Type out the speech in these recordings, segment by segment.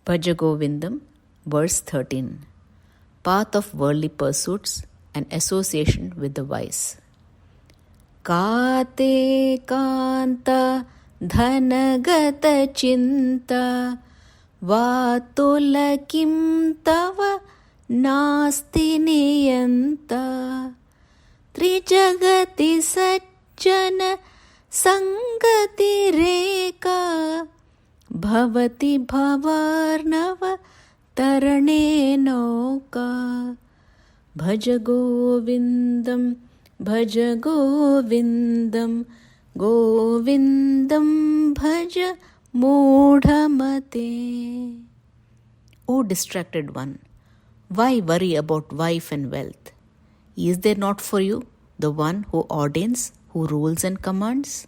Bhaja Govindam, verse 13. Path of worldly pursuits and association with the wise. Te Kanta Dhanagatacinta Vatula Tava Nasti Niyanta Trijagati Sajjanasangatireka Bhavati Bhavarnavatarane Nauka. Bhaja Govindam, Bhaja Govindam, Govindam Bhaja Mudhamate. O distracted one, why worry about wife and wealth? Is there not for you the one who ordains, who rules and commands?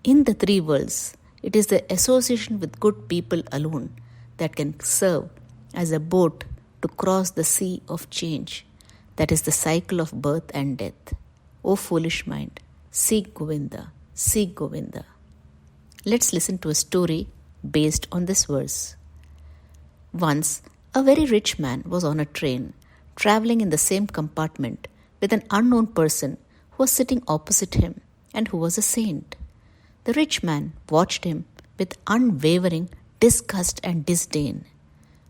In the three worlds, it is the association with good people alone that can serve as a boat to cross the sea of change, that is the cycle of birth and death. O foolish mind, seek Govinda, seek Govinda. Let's listen to a story based on this verse. Once, a very rich man was on a train, traveling in the same compartment with an unknown person who was sitting opposite him and who was a saint. The rich man watched him with unwavering disgust and disdain.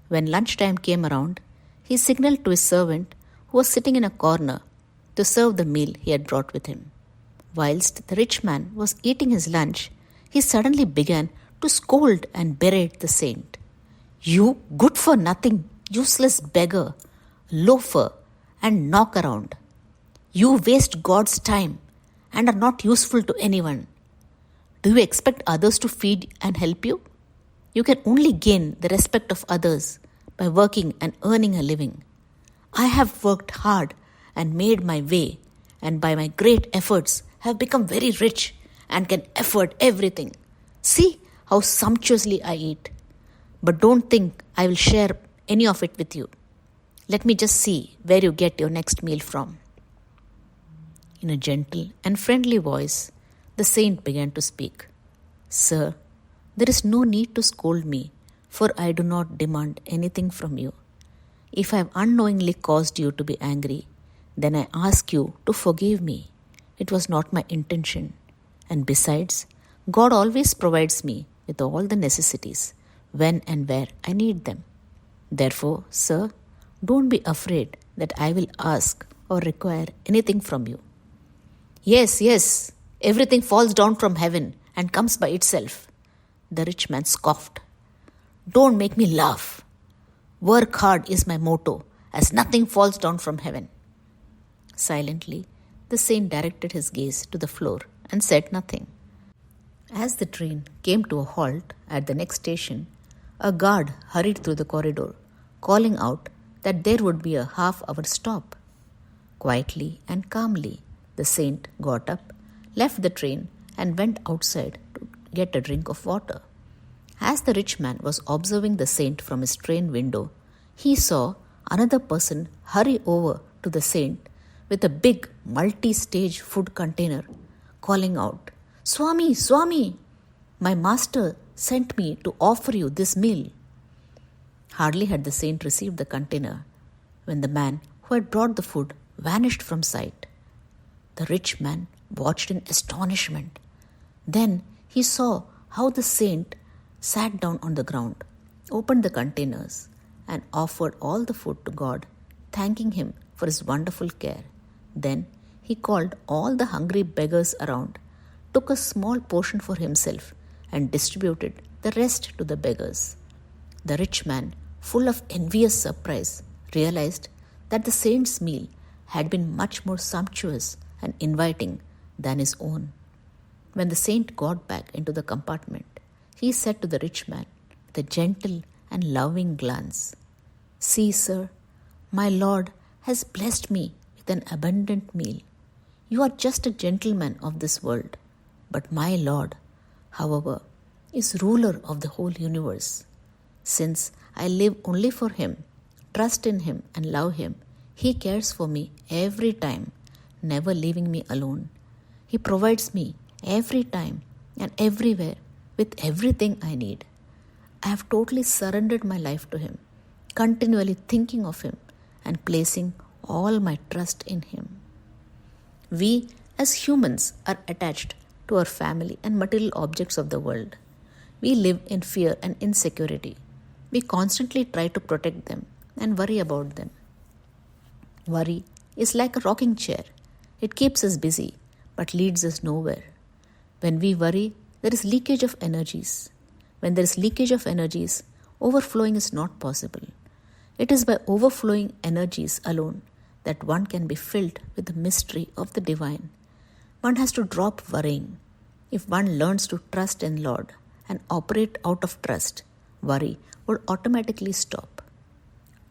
When lunchtime came around, he signaled to his servant, who was sitting in a corner, to serve the meal he had brought with him. Whilst the rich man was eating his lunch, he suddenly began to scold and berate the saint. "You good-for-nothing, useless beggar, loafer, and knock-around. You waste God's time and are not useful to anyone. Do you expect others to feed and help you? You can only gain the respect of others by working and earning a living. I have worked hard and made my way, and by my great efforts have become very rich and can afford everything. See how sumptuously I eat. But don't think I will share any of it with you. Let me just see where you get your next meal from." In a gentle and friendly voice, the saint began to speak. "Sir, there is no need to scold me, for I do not demand anything from you. If I have unknowingly caused you to be angry, then I ask you to forgive me. It was not my intention. And besides, God always provides me with all the necessities when and where I need them. Therefore, sir, don't be afraid that I will ask or require anything from you." Yes, everything falls down from heaven and comes by itself," the rich man scoffed. "Don't make me laugh. Work hard is my motto, as nothing falls down from heaven." Silently, the saint directed his gaze to the floor and said nothing. As the train came to a halt at the next station, a guard hurried through the corridor, calling out that there would be a half-hour stop. Quietly and calmly, the saint got up, left the train, and went outside to get a drink of water. As the rich man was observing the saint from his train window, he saw another person hurry over to the saint with a big multi-stage food container, calling out, "Swami, Swami, my master sent me to offer you this meal." Hardly had the saint received the container when the man who had brought the food vanished from sight. The rich man watched in astonishment. Then he saw how the saint sat down on the ground, opened the containers, and offered all the food to God, thanking him for his wonderful care. Then he called all the hungry beggars around, took a small portion for himself, and distributed the rest to the beggars. The rich man, full of envious surprise, realized that the saint's meal had been much more sumptuous and inviting than his own. When the saint got back into the compartment, he said to the rich man with a gentle and loving glance, "See, sir, my Lord has blessed me with an abundant meal. You are just a gentleman of this world, but my Lord, however, is ruler of the whole universe. Since I live only for Him, trust in Him and love Him, He cares for me every time, never leaving me alone. He provides me every time and everywhere with everything I need. I have totally surrendered my life to Him, continually thinking of Him and placing all my trust in Him. We as humans are attached to our family and material objects of the world. We live in fear and insecurity. We constantly try to protect them and worry about them. Worry is like a rocking chair. It keeps us busy but leads us nowhere. When we worry, there is leakage of energies. When there is leakage of energies, overflowing is not possible. It is by overflowing energies alone that one can be filled with the mystery of the divine. One has to drop worrying. If one learns to trust in Lord and operate out of trust, worry would automatically stop.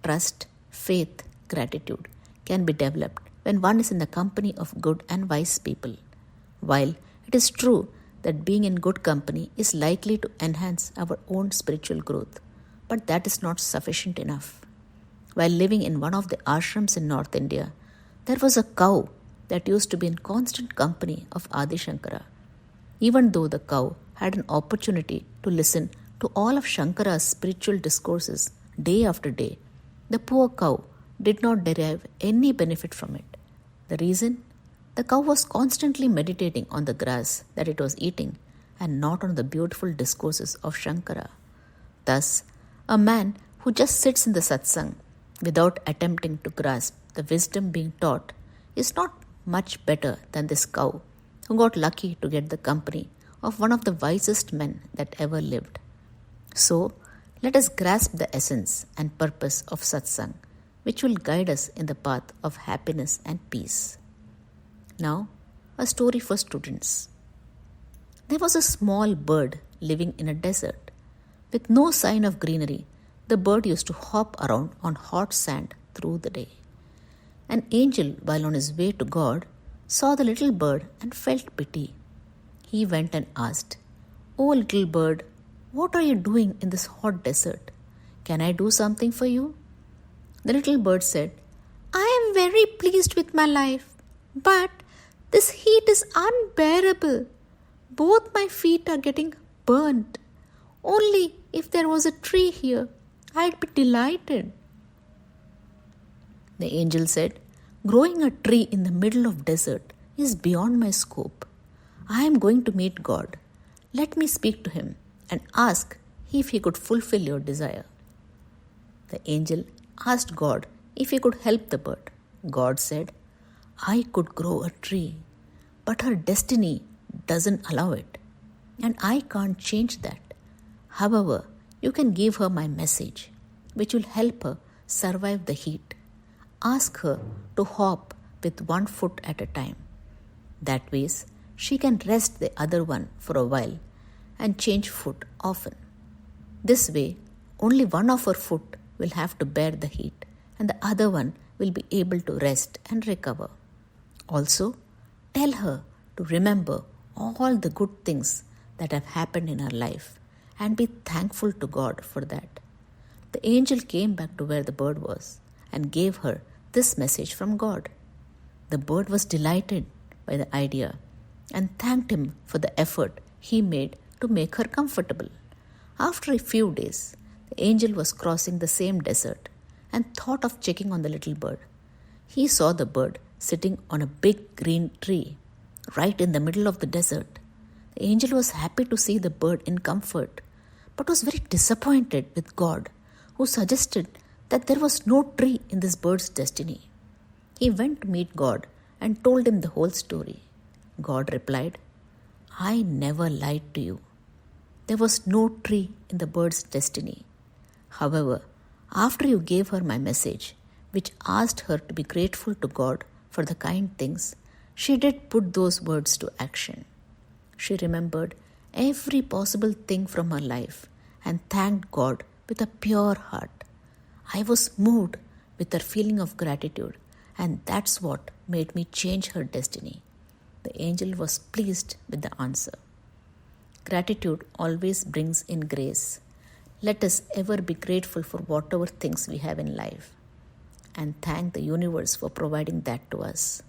Trust, faith, gratitude can be developed when one is in the company of good and wise people. While it is true that being in good company is likely to enhance our own spiritual growth, but that is not sufficient enough. While living in one of the ashrams in North India, there was a cow that used to be in constant company of Adi Shankara. Even though the cow had an opportunity to listen to all of Shankara's spiritual discourses day after day, the poor cow did not derive any benefit from it. The reason? The cow was constantly meditating on the grass that it was eating and not on the beautiful discourses of Shankara. Thus, a man who just sits in the satsang without attempting to grasp the wisdom being taught is not much better than this cow who got lucky to get the company of one of the wisest men that ever lived. So, let us grasp the essence and purpose of satsang, which will guide us in the path of happiness and peace. Now, a story for students. There was a small bird living in a desert. With no sign of greenery, the bird used to hop around on hot sand through the day. An angel, while on his way to God, saw the little bird and felt pity. He went and asked, "Oh little bird, what are you doing in this hot desert? Can I do something for you?" The little bird said, "I am very pleased with my life, but this heat is unbearable. Both my feet are getting burnt. Only if there was a tree here, I'd be delighted." The angel said, "Growing a tree in the middle of desert is beyond my scope. I am going to meet God. Let me speak to Him and ask if He could fulfill your desire." The angel asked God if he could help the bird. God said, "I could grow a tree, but her destiny doesn't allow it, and I can't change that. However, you can give her my message, which will help her survive the heat. Ask her to hop with one foot at a time. That way, she can rest the other one for a while and change foot often. This way, only one of her foot will have to bear the heat, and the other one will be able to rest and recover. Also, tell her to remember all the good things that have happened in her life and be thankful to God for that." The angel came back to where the bird was and gave her this message from God. The bird was delighted by the idea and thanked him for the effort he made to make her comfortable. After a few days, the angel was crossing the same desert and thought of checking on the little bird. He saw the bird sitting on a big green tree right in the middle of the desert. The angel was happy to see the bird in comfort, but was very disappointed with God, who suggested that there was no tree in this bird's destiny. He went to meet God and told him the whole story. God replied, "I never lied to you. There was no tree in the bird's destiny. However, after you gave her my message, which asked her to be grateful to God for the kind things, she did put those words to action. She remembered every possible thing from her life and thanked God with a pure heart. I was moved with her feeling of gratitude, and that's what made me change her destiny." The angel was pleased with the answer. Gratitude always brings in grace. Let us ever be grateful for whatever things we have in life and thank the universe for providing that to us.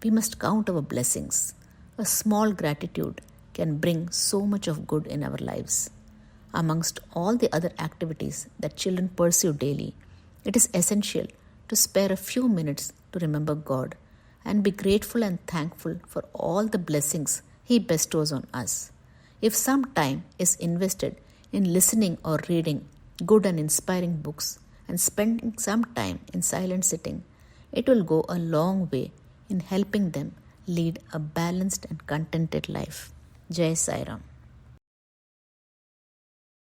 We must count our blessings. A small gratitude can bring so much of good in our lives. Amongst all the other activities that children pursue daily, it is essential to spare a few minutes to remember God and be grateful and thankful for all the blessings He bestows on us. If some time is invested in listening or reading good and inspiring books and spending some time in silent sitting, it will go a long way in helping them lead a balanced and contented life. Jai Sai Ram.